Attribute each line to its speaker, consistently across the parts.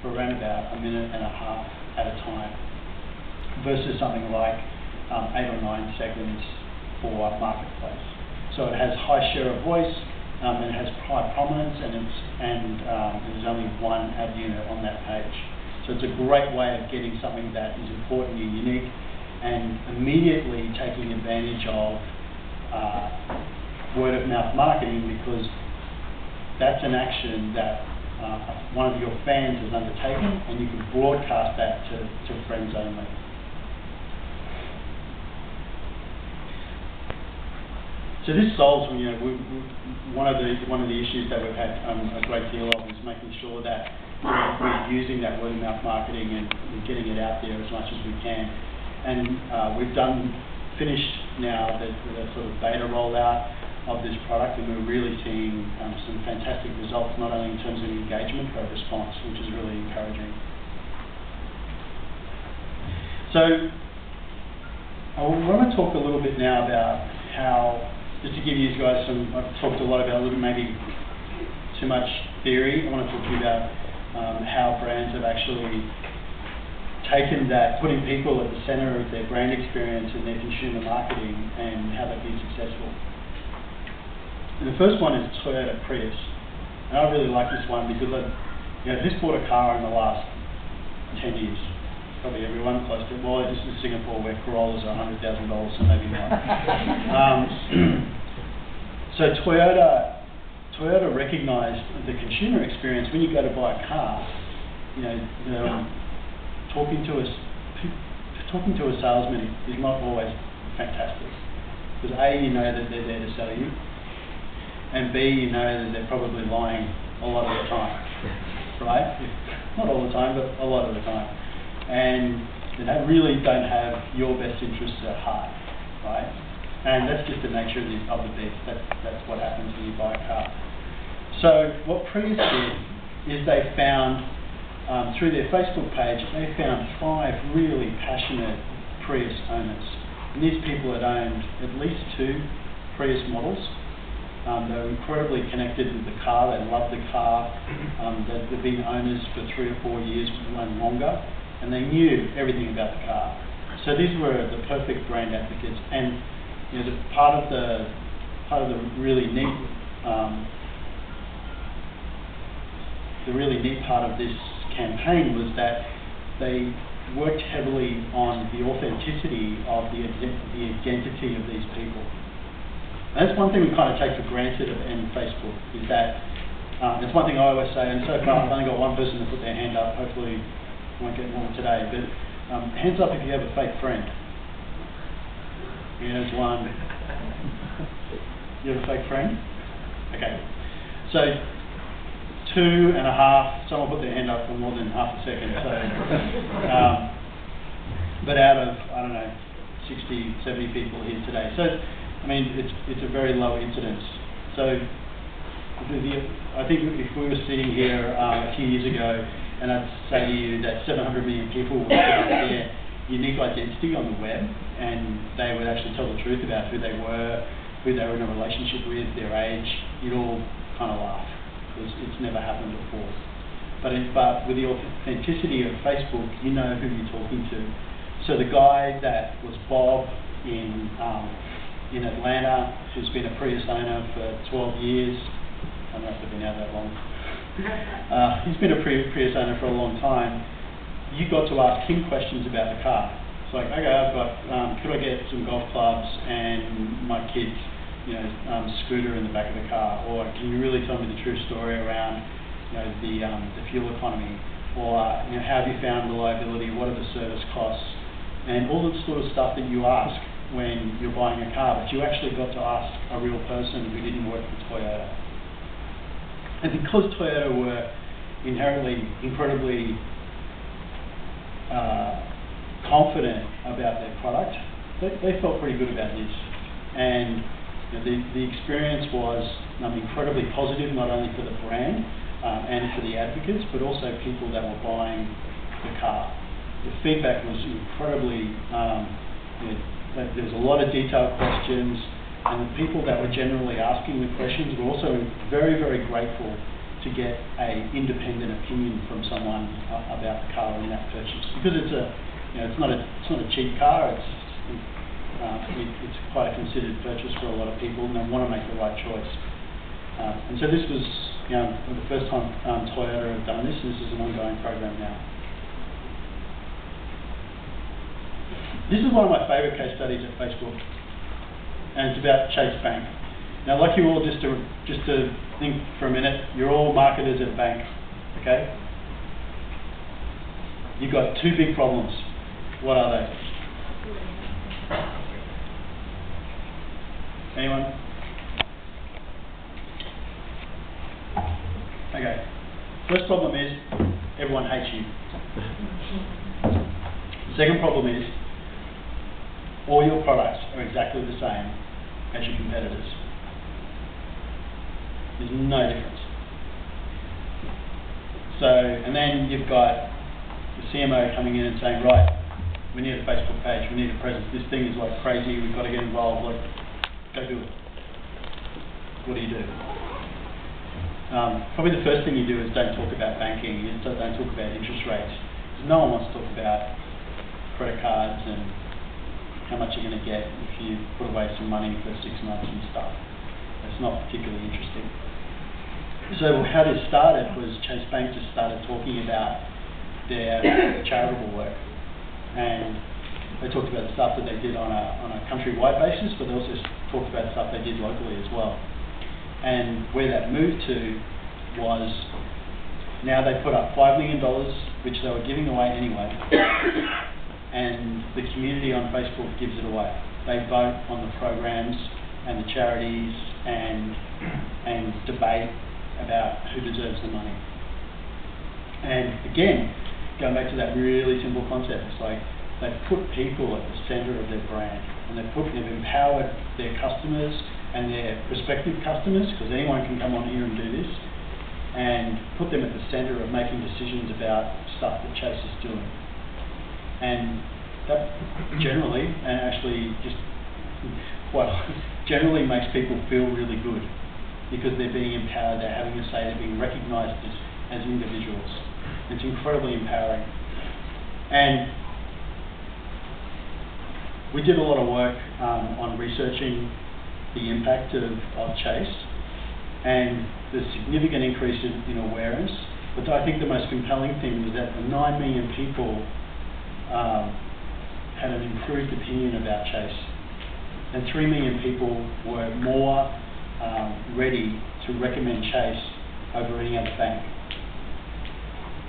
Speaker 1: for around about 1.5 minutes at a time, versus something like 8 or 9 seconds for marketplace. So it has high share of voice, and it has high prominence, and there's only one ad unit on that page. So it's a great way of getting something that is important and unique, and immediately taking advantage of word of mouth marketing, because that's an action that one of your fans has undertaken, and you can broadcast that to friends only. So this solves, one of the issues that we've had a great deal of is making sure that we're using that word of mouth marketing and getting it out there as much as we can. And we've finished now the sort of beta rollout of this product, and we're really seeing some fantastic results, not only in terms of engagement but response, which is really encouraging. So I want to talk a little bit now about how, just to give you guys I've talked a lot about maybe too much theory. I want to talk to you about how brands have actually taken that, putting people at the center of their brand experience and their consumer marketing, and how they've been successful. And the first one is Toyota Prius. And I really like this one because who's bought a car in the last 10 years? Probably everyone close to, well, this is Singapore where Corollas are $100,000, so maybe not. So Toyota recognised the consumer experience when you go to buy a car. Talking to a salesman is not always fantastic, because A, you know that they're there to sell you, and B, you know that they're probably lying a lot of the time, right? Not all the time, but a lot of the time. And they really don't have your best interests at heart, right? And that's just the nature of the beast. That's what happens when you buy a car. So what Prius did is they found, through their Facebook page, they found 5 really passionate Prius owners. And these people had owned at least 2 Prius models. They were incredibly connected with the car. They loved the car. They've been owners for 3 or 4 years, one longer, and they knew everything about the car. So these were the perfect brand advocates. And part of the really neat part of this campaign was that they worked heavily on the authenticity of the identity of these people. And that's one thing we kind of take for granted in Facebook, is that it's one thing I always say, and so far I've only got one person to put their hand up, hopefully I won't get more today, but hands up if you have a fake friend. There's one. You have a fake friend? Okay. So 2.5, someone put their hand up for more than half a second. So, but out of, I don't know, 60, 70 people here today. So, I mean, it's a very low incidence. So, I think if we were sitting here a few years ago, and I'd say to you that 700 million people would put up their unique identity on the web, and they would actually tell the truth about who they were in a relationship with, their age, you'd all kind of laugh, because it's never happened before. But with the authenticity of Facebook, you know who you're talking to. So the guy that was Bob in Atlanta, who's been a Prius owner for 12 years, I don't know if they've been out that long. He's been a Prius owner for a long time. You got to ask him questions about the car. It's like, okay, I've got, could I get some golf clubs and my kid's, scooter in the back of the car? Or can you really tell me the true story around, the fuel economy? Or how have you found reliability? What are the service costs? And all the sort of stuff that you ask when you're buying a car, but you actually got to ask a real person who didn't work for Toyota. And because Toyota were inherently incredibly confident about their product, they felt pretty good about this. And the experience was incredibly positive, not only for the brand and for the advocates, but also people that were buying the car. The feedback was incredibly, there was a lot of detailed questions, and the people that were generally asking the questions were also very, very grateful to get a independent opinion from someone about the car in that purchase, because it's it's not a cheap car. It's quite a considered purchase for a lot of people, and they want to make the right choice. And so this was the first time Toyota have done this, and this is an ongoing program now. This is one of my favourite case studies at Facebook, and it's about Chase Bank. Now, I'd like you all just to think for a minute. You're all marketers at a bank, okay? You've got two big problems. What are they? Anyone? Okay. First problem is everyone hates you. The second problem is all your products are exactly the same as your competitors. There's no difference. So, and then you've got the CMO coming in and saying, right, we need a Facebook page, we need a presence. This thing is like crazy, we've got to get involved, like, go do it. What do you do? Probably the first thing you do is don't talk about banking, you don't talk about interest rates. Because no one wants to talk about credit cards and how much you're going to get if you put away some money for 6 months and stuff. It's not particularly interesting. So how this started was Chase Bank just started talking about their charitable work, and they talked about the stuff that they did on a countrywide basis, but they also talked about stuff they did locally as well. And where that moved to was now they put up $5 million, which they were giving away anyway, and the community on Facebook gives it away. They vote on the programs and the charities and debate about who deserves the money. And again, going back to that really simple concept, it's like they've put people at the centre of their brand, and they've empowered their customers and their prospective customers, because anyone can come on here and do this, and put them at the centre of making decisions about stuff that Chase is doing. And that generally, and actually just quite generally makes people feel really good, because they're being empowered, they're having a say, they're being recognised as individuals. It's incredibly empowering. And we did a lot of work on researching the impact of Chase and the significant increase in awareness. But I think the most compelling thing was that the 9 million people had an improved opinion about Chase, and 3 million people were more ready to recommend Chase over any other bank.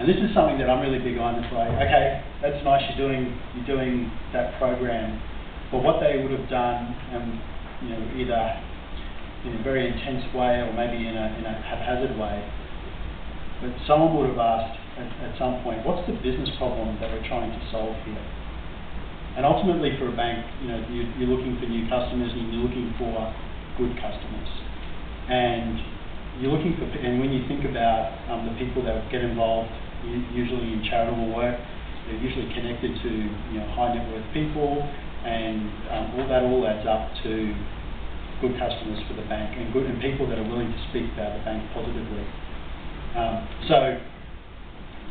Speaker 1: And this is something that I'm really big on. It's like, okay, that's nice you're doing that program, but what they would have done, either in a very intense way or maybe in a haphazard way, but someone would have asked at some point, what's the business problem that we're trying to solve here? And ultimately, for a bank, you're looking for new customers and you're looking for good customers, and you're looking for. And when you think about the people that get involved, usually in charitable work, they're usually connected to high net worth people, and all adds up to good customers for the bank and people that are willing to speak about the bank positively. So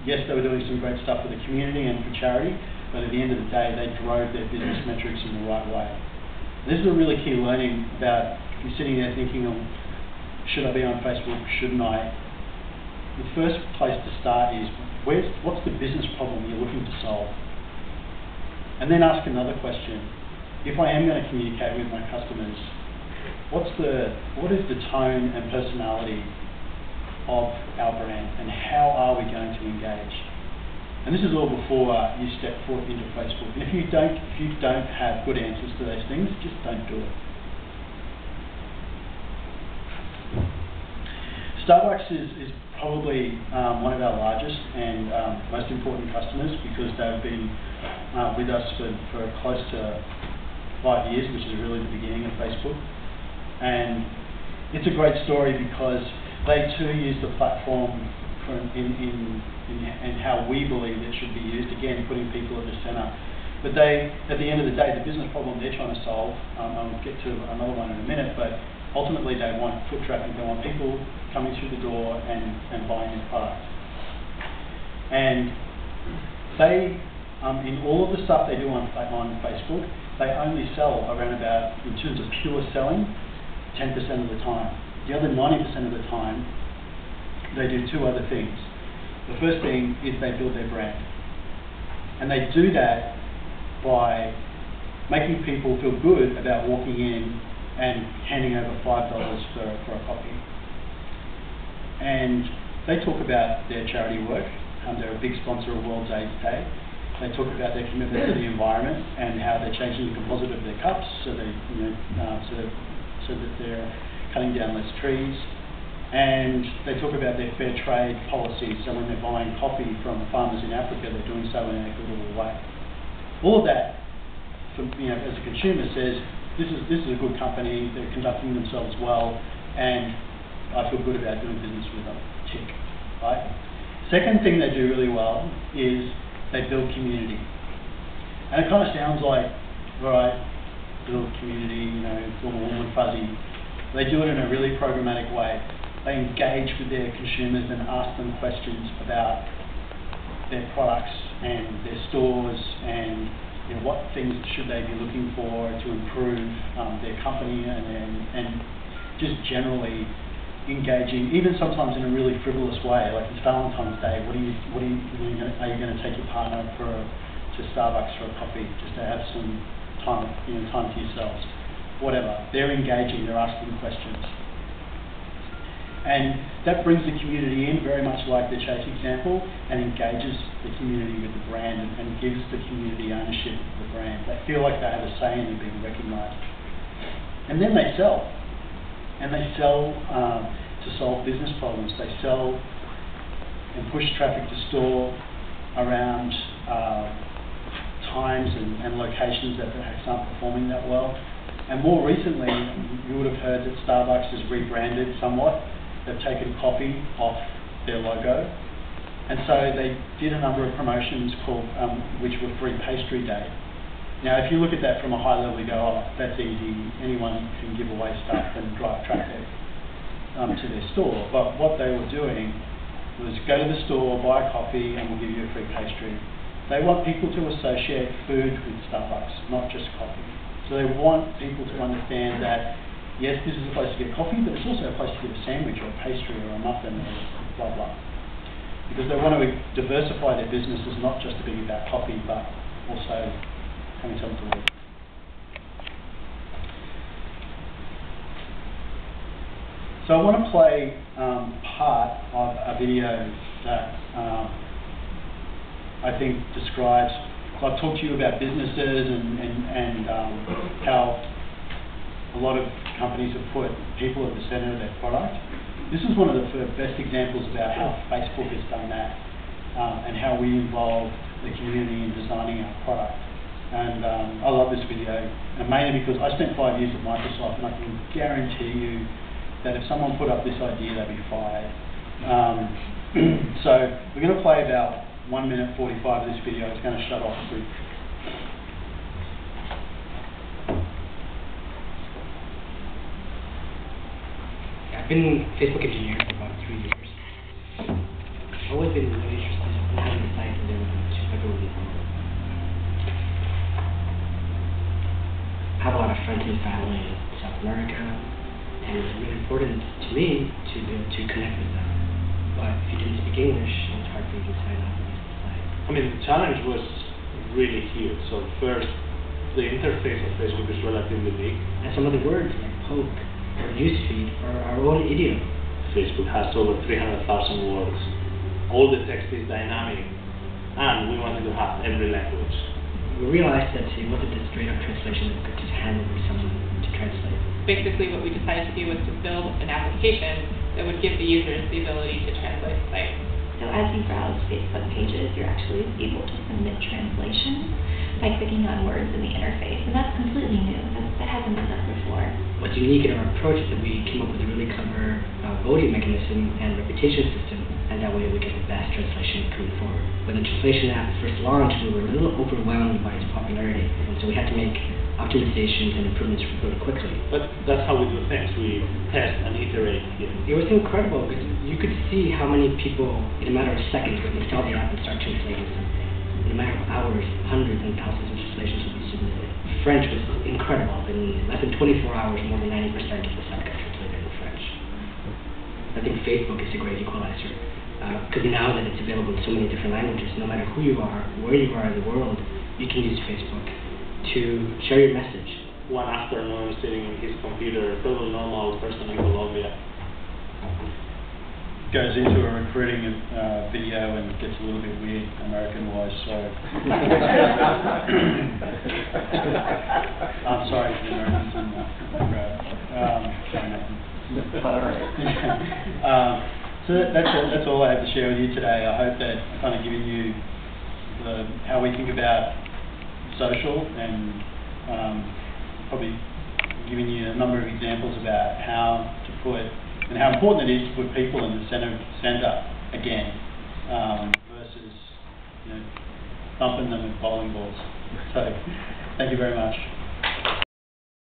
Speaker 1: yes, they were doing some great stuff for the community and for charity, but at the end of the day, they drove their business metrics in the right way. This is a really key learning about if you're sitting there thinking, should I be on Facebook, shouldn't I? The first place to start is, what's the business problem you're looking to solve? And then ask another question. If I am going to communicate with my customers, what is the tone and personality of our brand, and how are we going to engage? And this is all before you step forward into Facebook. And if you don't have good answers to those things, just don't do it. Starbucks is probably one of our largest and most important customers, because they've been with us for close to 5 years, which is really the beginning of Facebook. And it's a great story because they too use the platform in how we believe it should be used, again, putting people at the centre. But they, at the end of the day, the business problem they're trying to solve, I'll get to another one in a minute, but ultimately they want foot traffic, they want people coming through the door and buying their product. And they, in all of the stuff they do on Facebook, they only sell around about, in terms of pure selling, 10% of the time. The other 90% of the time, they do two other things. The first thing is they build their brand. And they do that by making people feel good about walking in and handing over $5 for a coffee. And they talk about their charity work. They're a big sponsor of World AIDS Day. They talk about their commitment to the environment and how they're changing the composite of their cups so they, so that they're cutting down less trees. And they talk about their fair trade policies, so when they're buying coffee from farmers in Africa, they're doing so in an equitable way. All of that, as a consumer, says this is a good company, they're conducting themselves well, and I feel good about doing business with them. Tick, right? Second thing they do really well is they build community. And it kind of sounds like, right, build community, it's all warm and fuzzy. They do it in a really programmatic way. They engage with their consumers and ask them questions about their products and their stores and what things should they be looking for to improve their company and just generally engaging, even sometimes in a really frivolous way, like it's Valentine's Day. Are you going to take your partner to Starbucks for a coffee just to have some time, time to yourselves? Whatever. They're engaging. They're asking questions. And that brings the community in, very much like the Chase example, and engages the community with the brand and gives the community ownership of the brand. They feel like they have a say in it being recognised. And then they sell. And they sell to solve business problems. They sell and push traffic to store around times and locations that perhaps aren't performing that well. And more recently, you would have heard that Starbucks has rebranded somewhat. They've taken coffee off their logo. And so they did a number of promotions which were Free Pastry Day. Now, if you look at that from a high level, you go, oh, that's easy. Anyone can give away stuff and drive traffic to their store. But what they were doing was go to the store, buy a coffee, and we'll give you a free pastry. They want people to associate food with Starbucks, not just coffee. So they want people to understand that, yes, this is a place to get coffee, but it's also a place to get a sandwich or a pastry or a muffin or blah, blah. Because they want to diversify their businesses, not just to be about coffee, but also having something to eat. So I want to play part of a video that I think describes, I've talked to you about businesses and how a lot of companies have put people at the center of their product. This is one of the best examples about how Facebook has done that and how we involve the community in designing our product. And I love this video, and mainly because I spent 5 years at Microsoft, and I can guarantee you that if someone put up this idea, they'd be fired. So we're going to play about 1 minute 45 of this video. It's going to shut off soon.
Speaker 2: I've been a Facebook engineer for about 3 years. I've always been really interested in having a site available to everyone in the world. I have a lot of friends and family in South America, and it was really important to me to be able to connect with them. But if you didn't speak English, it's hard for you to sign up and use the site.
Speaker 3: I mean, the challenge was really huge. So first, the interface of Facebook is relatively big.
Speaker 2: And some of the words like poke or newsfeed are our own idiom.
Speaker 3: Facebook has over 300,000 words. All the text is dynamic, and we wanted to have every language.
Speaker 2: We realized that it wasn't a straight up translation that we could just hand over someone to translate.
Speaker 4: Basically, what we decided to do was to build an application that would give the users the ability to translate the site.
Speaker 5: So as you browse Facebook pages, you're actually able to submit translation by clicking on words in the interface, and that's completely new. That hasn't been done before.
Speaker 2: What's unique in our approach is that we came up with a really clever voting mechanism and reputation system, and that way we get the best translation going forward. When the translation app first launched, we were a little overwhelmed by its popularity, and so we had to make optimizations and improvements really quickly.
Speaker 3: But that's how we do things. We test and iterate here.
Speaker 2: It was incredible because you could see how many people, in a matter of seconds, would install the app and start translating something. In a matter of hours, hundreds and thousands of translations would be submitted. French was incredible. In less than 24 hours, more than 90% of the site got translated in French. I think Facebook is a great equalizer. Because now that it's available in so many different languages, no matter who you are, where you are in the world, you can use Facebook to share your message.
Speaker 3: One afternoon, sitting in his computer, total normal person in Colombia.
Speaker 1: Goes into a recruiting video and gets a little bit weird American-wise, so... I'm sorry for the Americans in the crowd. So that's all I have to share with you today. I hope that I've kind of given you how we think about social and probably giving you a number of examples about how to put and how important it is to put people in the center again versus thumping them with bowling balls. So thank you very much.